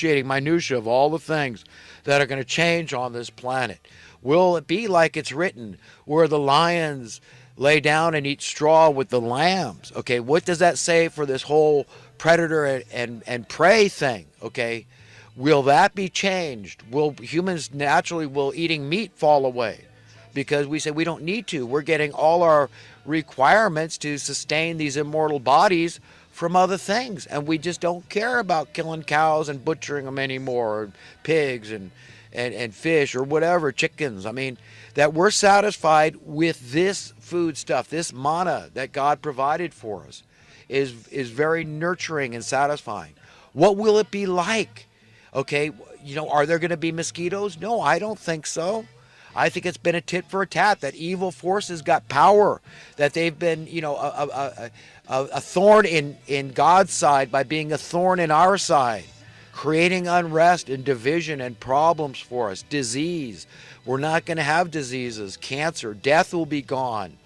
minutia of all the things that are going to change on this planet. Will it be like it's written, where the lions lay down and eat straw with the lambs? Okay, what does that say for this whole predator and prey thing? Okay, will that be changed? Will humans naturally, will eating meat fall away? Because we say we don't need to. We're getting all our requirements to sustain these immortal bodies from other things, and we just don't care about killing cows and butchering them anymore, or pigs and fish or whatever, chickens. I mean, that we're satisfied with this food stuff, this manna that God provided for us is very nurturing and satisfying. What will it be like? Okay, are there going to be mosquitoes? No, I don't think so. I think it's been a tit for a tat, that evil forces got power, that they've been, a thorn in God's side by being a thorn in our side, creating unrest and division and problems for us. Disease. We're not going to have diseases. Cancer. Death will be gone.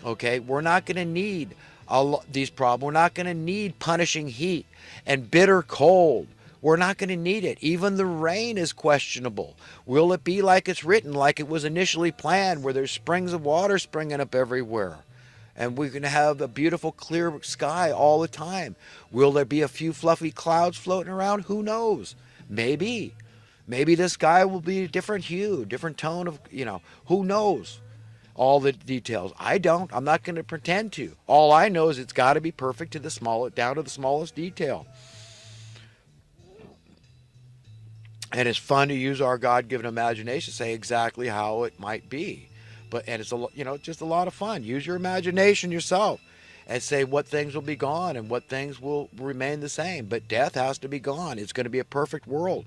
Okay? We're not going to need these problems. We're not going to need punishing heat and bitter cold. We're not going to need it. Even the rain is questionable. Will it be like it's written, like it was initially planned, where there's springs of water springing up everywhere? And we're going to have a beautiful clear sky all the time. Will there be a few fluffy clouds floating around? Who knows? Maybe. Maybe the sky will be a different hue, different tone of, who knows? All the details. I don't. I'm not going to pretend to. All I know is it's got to be perfect down to the smallest detail. And it's fun to use our God-given imagination to say exactly how it might be. And it's just a lot of fun. Use your imagination yourself and say what things will be gone and what things will remain the same. But death has to be gone. It's going to be a perfect world.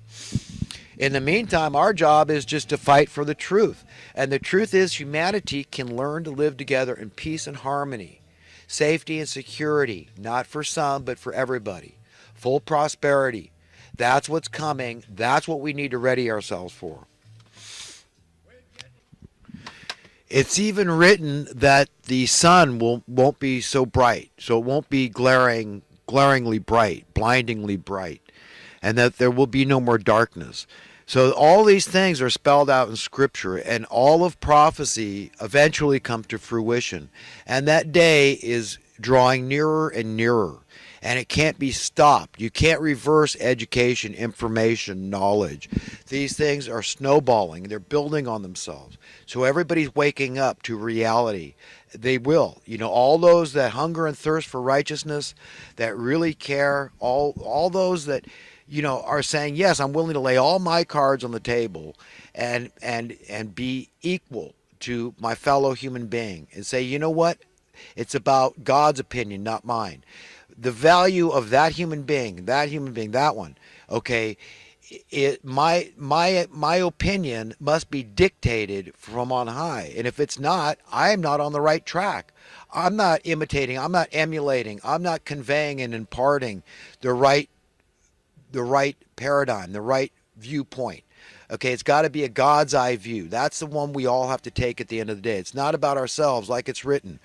In the meantime, our job is just to fight for the truth. And the truth is, humanity can learn to live together in peace and harmony, safety and security, not for some, but for everybody. Full prosperity. That's what's coming. That's what we need to ready ourselves for. It's even written that the sun won't be so bright, so it won't be glaringly bright, blindingly bright, and that there will be no more darkness. So all these things are spelled out in Scripture, and all of prophecy eventually come to fruition. And that day is drawing nearer and nearer. And it can't be stopped. You can't reverse education, information, knowledge. These things are snowballing. They're building on themselves. So everybody's waking up to reality. They will. All those that hunger and thirst for righteousness, that really care, all those that, are saying, yes, I'm willing to lay all my cards on the table and be equal to my fellow human being and say, you know what? It's about God's opinion, not mine. The value of that human being, that one, okay, my opinion must be dictated from on high. And if it's not, I am not on the right track. I'm not imitating, I'm not emulating, I'm not conveying and imparting the right paradigm, the right viewpoint. Okay, it's got to be a God's eye view. That's the one we all have to take at the end of the day. It's not about ourselves like it's written.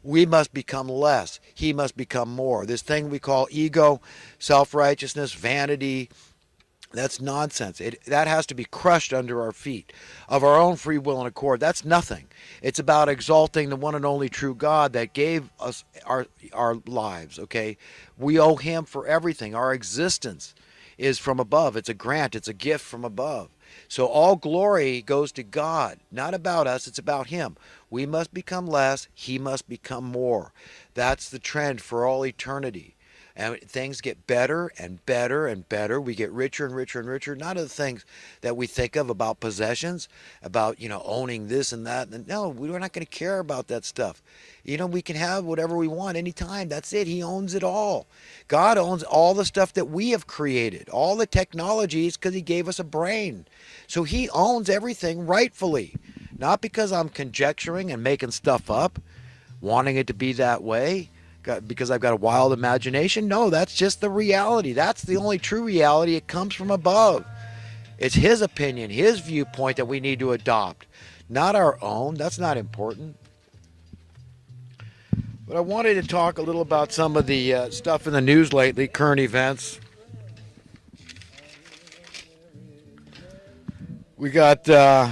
We must become less. He must become more. This thing we call ego, self-righteousness, vanity, that's nonsense. That has to be crushed under our feet of our own free will and accord. That's nothing. It's about exalting the one and only true God that gave us our lives, okay? We owe him for everything. Our existence is from above. It's a grant. It's a gift from above. So all glory goes to God, not about us. It's about him. We must become less. He must become more. That's the trend for all eternity. And things get better and better and better. We get richer and richer and richer. Not of the things that we think of about possessions, about, owning this and that. No, we're not going to care about that stuff. We can have whatever we want anytime. That's it. He owns it all. God owns all the stuff that we have created, all the technologies, because he gave us a brain. So he owns everything rightfully. Not because I'm conjecturing and making stuff up, wanting it to be that way. Because I've got a wild imagination. No, that's just the reality. That's the only true reality. It comes from above. It's his opinion, his viewpoint that we need to adopt, not our own. That's not important. But I wanted to talk a little about some of the stuff in the news lately, current events. We got, I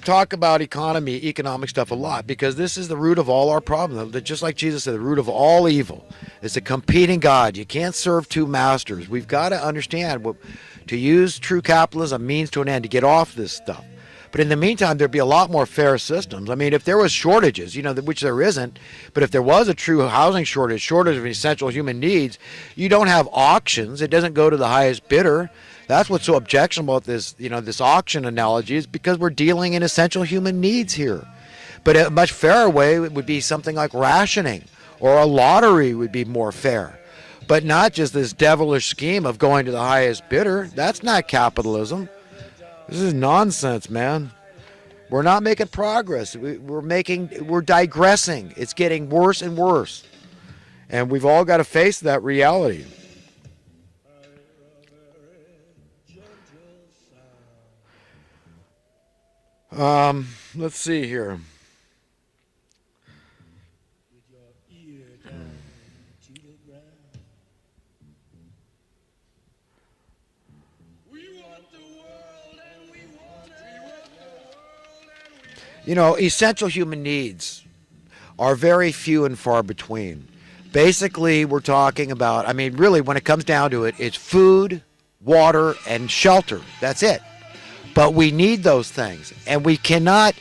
talk about economic stuff a lot because this is the root of all our problems. Just like Jesus said, the root of all evil is a competing God. You can't serve two masters. We've got to understand to use true capitalism means to an end, to get off this stuff. But in the meantime, there'd be a lot more fair systems. I mean, if there was shortages, which there isn't, but if there was a true housing shortage of essential human needs, you don't have auctions. It doesn't go to the highest bidder. That's what's so objectionable about this, this auction analogy, is because we're dealing in essential human needs here. But a much fairer way would be something like rationing, or a lottery would be more fair. But not just this devilish scheme of going to the highest bidder. That's not capitalism. This is nonsense, man. We're not making progress. We're digressing. It's getting worse and worse. And we've all got to face that reality. Let's see here. Essential human needs are very few and far between. Basically, we're talking about, really, when it comes down to it, it's food, water, and shelter. That's it. But we need those things, and we cannot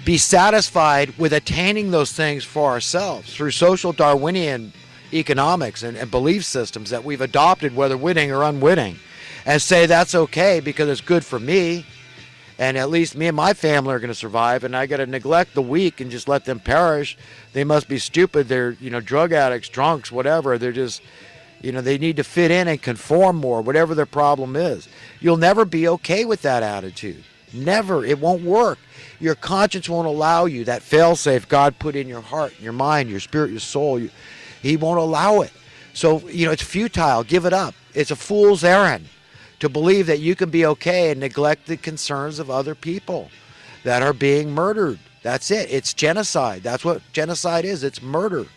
be satisfied with attaining those things for ourselves through social Darwinian economics and belief systems that we've adopted, whether witting or unwitting, and say that's okay because it's good for me. And at least me and my family are going to survive, and I got to neglect the weak and just let them perish. They must be stupid. They're, drug addicts, drunks, whatever. They're just, they need to fit in and conform more, whatever their problem is. You'll never be okay with that attitude. Never. It won't work. Your conscience won't allow you, that fail-safe God put in your heart, your mind, your spirit, your soul. He won't allow it. So, it's futile. Give it up. It's a fool's errand to believe that you can be okay and neglect the concerns of other people that are being murdered. That's it. It's genocide. That's what genocide is. It's murder.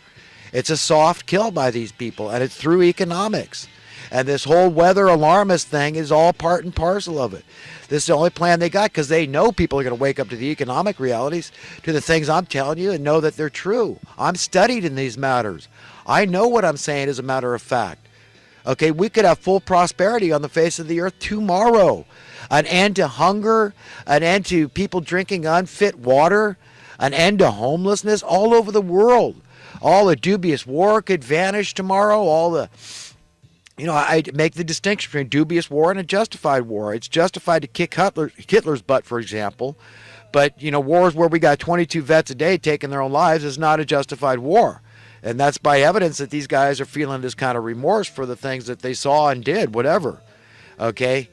It's a soft kill by these people, and it's through economics. And this whole weather alarmist thing is all part and parcel of it. This is the only plan they got because they know people are going to wake up to the economic realities, to the things I'm telling you, and know that they're true. I'm studied in these matters. I know what I'm saying as a matter of fact. Okay, we could have full prosperity on the face of the earth tomorrow. An end to hunger, an end to people drinking unfit water, an end to homelessness all over the world. All the dubious war could vanish tomorrow. All the, I make the distinction between dubious war and a justified war. It's justified to kick Hitler's butt, for example. But, wars where we got 22 vets a day taking their own lives is not a justified war. And that's by evidence that these guys are feeling this kind of remorse for the things that they saw and did, whatever. Okay?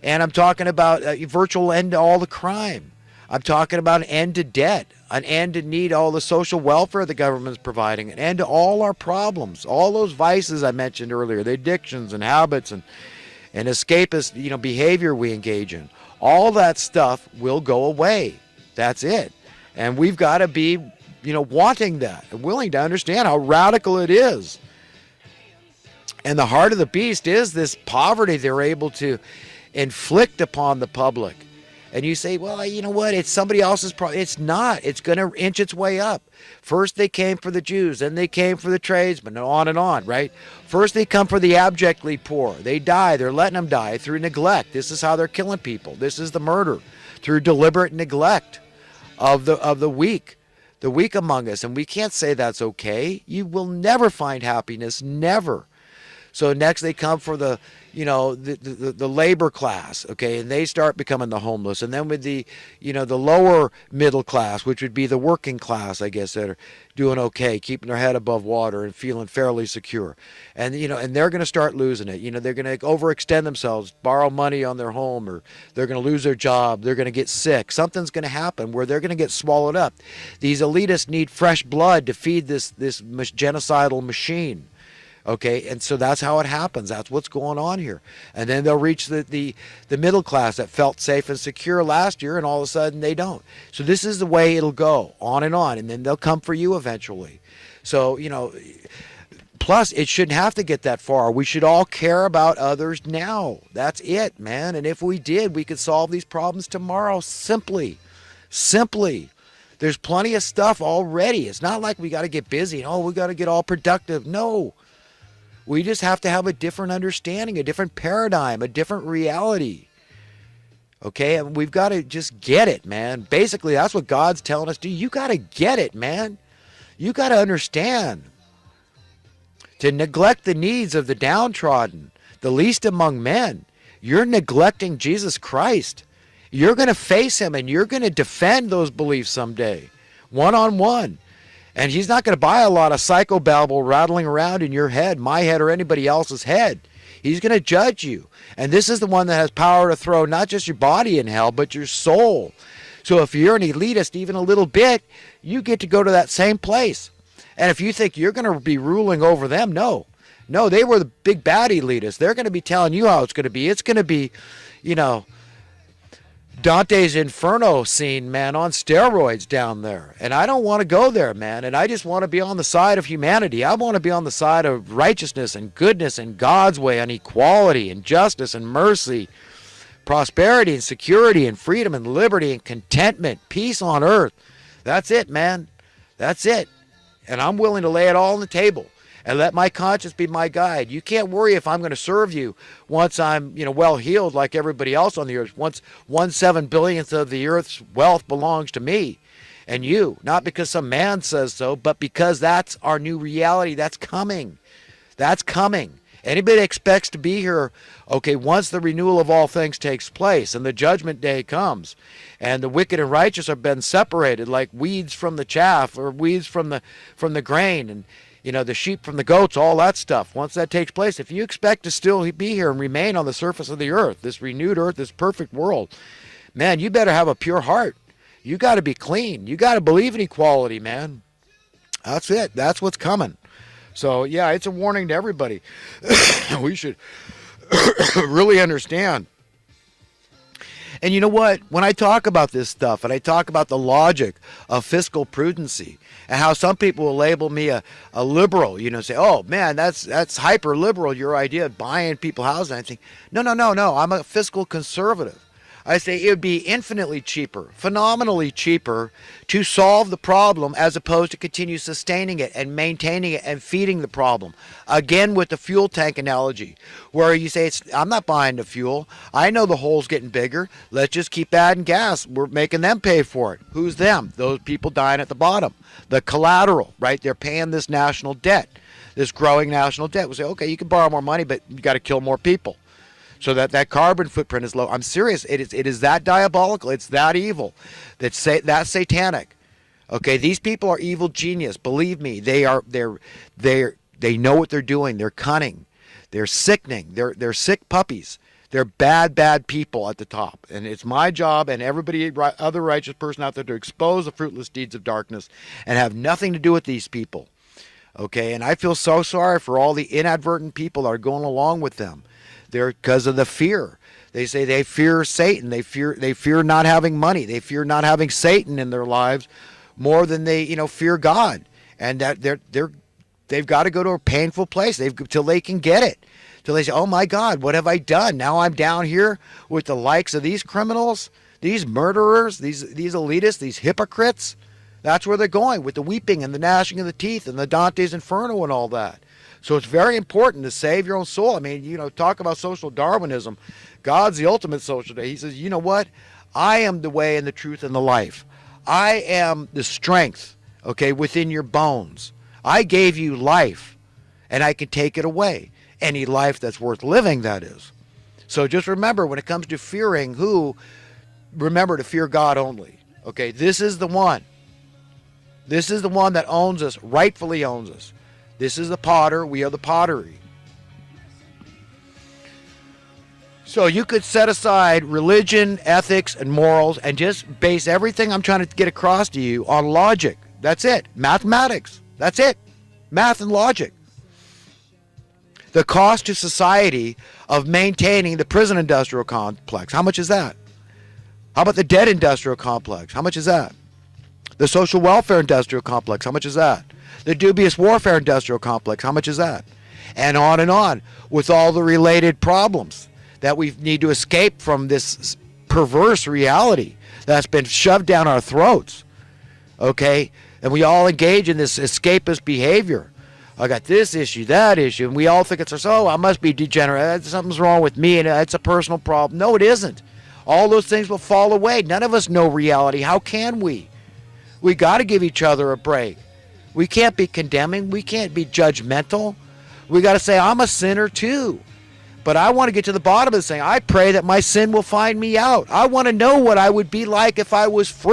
And I'm talking about a virtual end to all the crime. I'm talking about an end to debt, an end to need all the social welfare the government's providing, an end to all our problems, all those vices I mentioned earlier, the addictions and habits and escapist, behavior we engage in. All that stuff will go away. That's it. And we've got to be wanting that and willing to understand how radical it is. And the heart of the beast is this poverty they're able to inflict upon the public. And you say, well, you know what? It's somebody else's problem. It's not. It's going to inch its way up. First they came for the Jews, then they came for the tradesmen, and on, right? First they come for the abjectly poor. They die. They're letting them die through neglect. This is how they're killing people. This is the murder, through deliberate neglect of the weak. The weak among us, and we can't say that's okay. You will never find happiness, never. So next they come for the labor class, okay, and they start becoming the homeless. And then with the lower middle class, which would be the working class, I guess, that are doing okay, keeping their head above water and feeling fairly secure. And and they're going to start losing it. They're going to overextend themselves, borrow money on their home, or they're going to lose their job. They're going to get sick. Something's going to happen where they're going to get swallowed up. These elitists need fresh blood to feed this genocidal machine. Okay, and so that's how it happens. That's what's going on here. And then they'll reach the middle class that felt safe and secure last year, and all of a sudden they don't. So this is the way it'll go, on, and then they'll come for you eventually. So, plus, it shouldn't have to get that far. We should all care about others now. That's it, man. And if we did, we could solve these problems tomorrow simply. Simply. There's plenty of stuff already. It's not like we got to get busy. Oh, we got to get all productive. No. We just have to have a different understanding, a different paradigm, a different reality. Okay? And we've got to just get it, man. Basically, that's what God's telling us to do. You got to get it, man. You got to understand. To neglect the needs of the downtrodden, the least among men, you're neglecting Jesus Christ. You're going to face him and you're going to defend those beliefs someday, one-on-one. And he's not going to buy a lot of psychobabble rattling around in your head, my head, or anybody else's head. He's going to judge you. And this is the one that has power to throw not just your body in hell, but your soul. So if you're an elitist even a little bit, you get to go to that same place. And if you think you're going to be ruling over them, no. No, they were the big bad elitists. They're going to be telling you how it's going to be. It's going to be, Dantes Inferno scene, man, on steroids down there. And I don't want to go there, man. And I just want to be on the side of humanity. I want to be on the side of righteousness and goodness and God's way and equality and justice and mercy, prosperity and security and freedom and liberty and contentment, peace on earth. That's it, man. That's it. And I'm willing to lay it all on the table and let my conscience be my guide. You can't worry if I'm going to serve you once I'm, well healed like everybody else on the earth. Once 1/7 billionth of the earth's wealth belongs to me and you. Not because some man says so, but because that's our new reality. That's coming. That's coming. Anybody that expects to be here, okay, once the renewal of all things takes place and the judgment day comes and the wicked and righteous have been separated like weeds from the chaff or weeds from the grain and, the sheep from the goats, all that stuff. Once that takes place, if you expect to still be here and remain on the surface of the earth, this renewed earth, this perfect world, man, you better have a pure heart. You got to be clean. You got to believe in equality, man. That's it. That's what's coming. So, yeah, it's a warning to everybody. We should really understand. And you know what? When I talk about this stuff and I talk about the logic of fiscal prudency and how some people will label me a liberal, say, oh, man, that's hyper liberal, your idea of buying people houses. I think, no. I'm a fiscal conservative. I say it would be infinitely cheaper, phenomenally cheaper to solve the problem as opposed to continue sustaining it and maintaining it and feeding the problem. Again, with the fuel tank analogy, where you say, I'm not buying the fuel. I know the hole's getting bigger. Let's just keep adding gas. We're making them pay for it. Who's them? Those people dying at the bottom. The collateral, right? They're paying this national debt, this growing national debt. We say, okay, you can borrow more money, but you got to kill more people. So that carbon footprint is low. I'm serious. It is that diabolical. It's that evil. That's satanic. Okay, these people are evil genius. Believe me, they know what they're doing. They're cunning. They're sickening. They're sick puppies. They're bad people at the top. And it's my job and everybody other righteous person out there to expose the fruitless deeds of darkness and have nothing to do with these people. Okay, and I feel so sorry for all the inadvertent people that are going along with them. They're because of the fear. They say they fear Satan. They fear not having money. They fear not having Satan in their lives more than they fear God. And that they've got to go to a painful place till they can get it. Till they say, oh my God, what have I done? Now I'm down here with the likes of these criminals, these murderers, these elitists, these hypocrites. That's where they're going with the weeping and the gnashing of the teeth and the Dantes Inferno and all that. So it's very important to save your own soul. I mean, talk about social Darwinism. God's the ultimate social day. He says, you know what? I am the way and the truth and the life. I am the strength, okay, within your bones. I gave you life, and I can take it away. Any life that's worth living, that is. So just remember, when it comes to fearing who, remember to fear God only. Okay, this is the one. This is the one that owns us, rightfully owns us. This is the potter. We are the pottery. So you could set aside religion, ethics, and morals and just base everything I'm trying to get across to you on logic. That's it. Mathematics. That's it. Math and logic. The cost to society of maintaining the prison industrial complex. How much is that? How about the debt industrial complex? How much is that? The social welfare industrial complex. How much is that? The dubious warfare industrial complex, how much is that? And on, with all the related problems that we need to escape from this perverse reality that's been shoved down our throats. Okay? And we all engage in this escapist behavior. I got this issue, that issue, and we all think it's ourselves. Oh, I must be degenerate. Something's wrong with me, and it's a personal problem. No, it isn't. All those things will fall away. None of us know reality. How can we? We got to give each other a break. We can't be condemning. We can't be judgmental. We got to say, I'm a sinner too. But I want to get to the bottom of this thing. I pray that my sin will find me out. I want to know what I would be like if I was free.